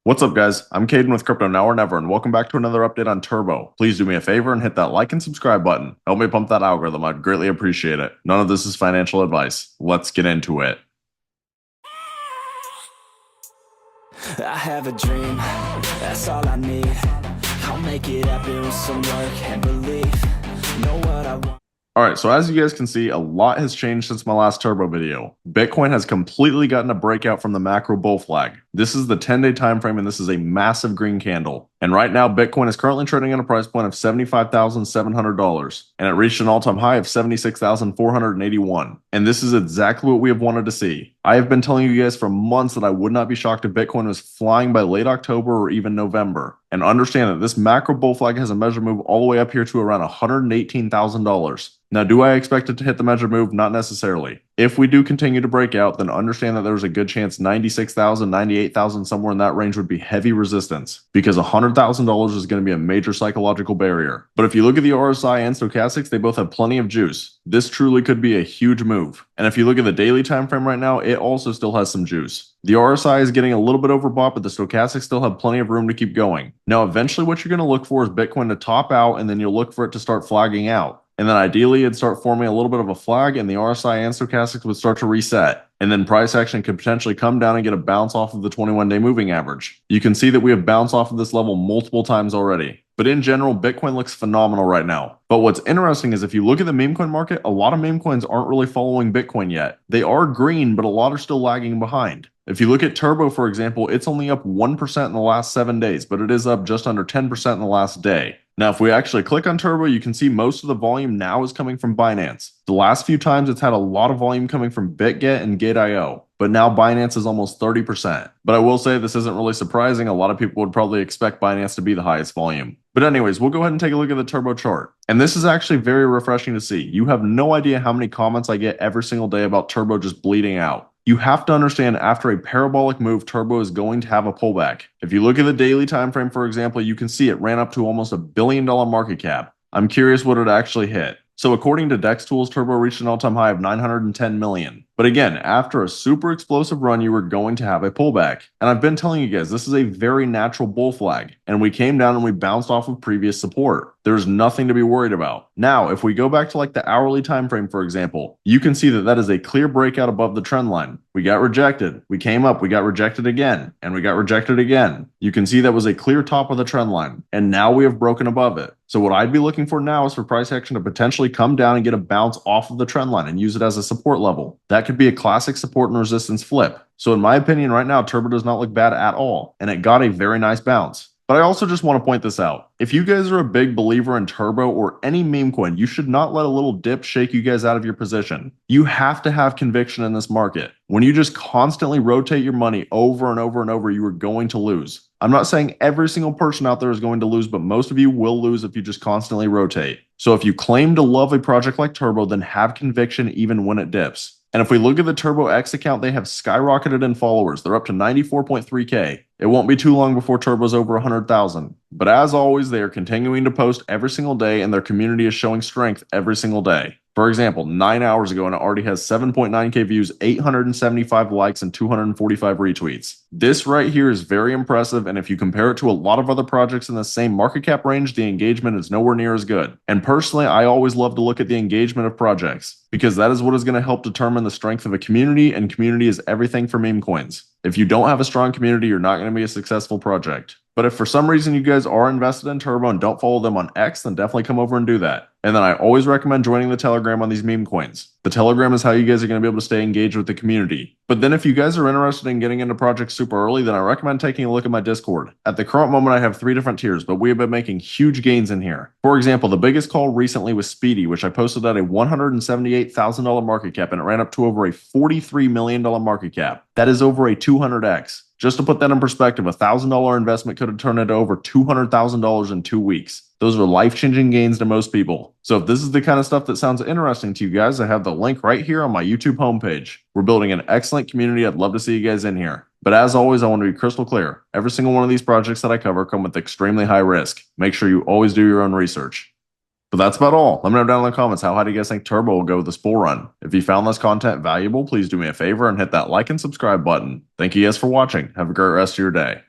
What's up, guys? I'm Caden with Crypto Now or Never, and welcome back to another update on Turbo. Please do me a favor and hit that like and subscribe button. Help me pump that algorithm. I'd greatly appreciate it. None of this is financial advice. Let's get into it. I have a dream, that's all I need. I'll make it happen with some work and belief. Know what I want. Alright, so as you guys can see, a lot has changed since my last Turbo video. Bitcoin has completely gotten a breakout from the macro bull flag. This is the 10-day time frame, and this is a massive green candle. And right now, Bitcoin is currently trading at a price point of $75,700, and it reached an all-time high of $76,481. And this is exactly what we have wanted to see. I have been telling you guys for months that I would not be shocked if Bitcoin was flying by late October or even November. And understand that this macro bull flag has a measure move all the way up here to around $118,000. Now, do I expect it to hit the measure move? Not necessarily. If we do continue to break out, then understand that there's a good chance 96,000, 98,000, somewhere in that range would be heavy resistance, because $100,000 is going to be a major psychological barrier. But if you look at the RSI and stochastics, they both have plenty of juice. This truly could be a huge move. And if you look at the daily time frame right now, it also still has some juice. The RSI is getting a little bit overbought, but the stochastics still have plenty of room to keep going. Now, eventually what you're going to look for is Bitcoin to top out, and then you'll look for it to start flagging out. And then ideally it'd start forming a little bit of a flag, and the RSI and stochastics would start to reset. And then price action could potentially come down and get a bounce off of the 21-day moving average. You can see that we have bounced off of this level multiple times already. But in general, Bitcoin looks phenomenal right now. But what's interesting is if you look at the meme coin market, a lot of meme coins aren't really following Bitcoin yet. They are green, but a lot are still lagging behind. If you look at Turbo, for example, it's only up 1% in the last 7 days, but it is up just under 10% in the last day. Now, if we actually click on Turbo, you can see most of the volume now is coming from Binance. The last few times it's had a lot of volume coming from Bitget and Gate.io, but now Binance is almost 30%. But I will say this isn't really surprising. A lot of people would probably expect Binance to be the highest volume. But anyways, we'll go ahead and take a look at the Turbo chart. And this is actually very refreshing to see. You have no idea how many comments I get every single day about Turbo just bleeding out. You have to understand, after a parabolic move, Turbo is going to have a pullback. If you look at the daily time frame, for example, you can see it ran up to almost $1 billion market cap. I'm curious what it actually hit. So according to DEX Tools, Turbo reached an all-time high of 910 million. But again, after a super explosive run, you were going to have a pullback. And I've been telling you guys, this is a very natural bull flag. And we came down and we bounced off of previous support. There's nothing to be worried about. Now, if we go back to like the hourly time frame, for example, you can see that that is a clear breakout above the trend line. We got rejected. We came up, we got rejected again, and we got rejected again. You can see that was a clear top of the trend line. And now we have broken above it. So what I'd be looking for now is for price action to potentially come down and get a bounce off of the trend line and use it as a support level. That could be a classic support and resistance flip. So in my opinion, right now, Turbo does not look bad at all, and it got a very nice bounce. But I also just want to point this out. If you guys are a big believer in Turbo or any meme coin, you should not let a little dip shake you guys out of your position. You have to have conviction in this market. When you just constantly rotate your money over and over and over, you are going to lose. I'm not saying every single person out there is going to lose, but most of you will lose if you just constantly rotate. So if you claim to love a project like Turbo, then have conviction even when it dips. And if we look at the Turbo X account, they have skyrocketed in followers. They're up to 94.3K. It won't be too long before Turbo's over 100,000. But as always, they are continuing to post every single day, and their community is showing strength every single day. For example, 9 hours ago, and it already has 7.9K views, 875 likes, and 245 retweets. This right here is very impressive, and if you compare it to a lot of other projects in the same market cap range, the engagement is nowhere near as good. And personally, I always love to look at the engagement of projects, because that is what is going to help determine the strength of a community, and community is everything for meme coins. If you don't have a strong community, you're not going to be a successful project. But if for some reason you guys are invested in Turbo and don't follow them on X, then definitely come over and do that. And then I always recommend joining the Telegram on these meme coins. The Telegram is how you guys are going to be able to stay engaged with the community. But then if you guys are interested in getting into projects super early, then I recommend taking a look at my Discord. At the current moment, I have 3 different tiers, but we have been making huge gains in here. For example, the biggest call recently was Speedy, which I posted at a $178,000 market cap, and it ran up to over a $43 million market cap. That is over a 200x. Just to put that in perspective, a $1,000 investment could have turned into over $200,000 in 2 weeks. Those are life-changing gains to most people. So if this is the kind of stuff that sounds interesting to you guys, I have the link right here on my YouTube homepage. We're building an excellent community. I'd love to see you guys in here. But as always, I want to be crystal clear. Every single one of these projects that I cover come with extremely high risk. Make sure you always do your own research. But that's about all. Let me know down in the comments, how high do you guys think Turbo will go with this bull run? If you found this content valuable, please do me a favor and hit that like and subscribe button. Thank you guys for watching. Have a great rest of your day.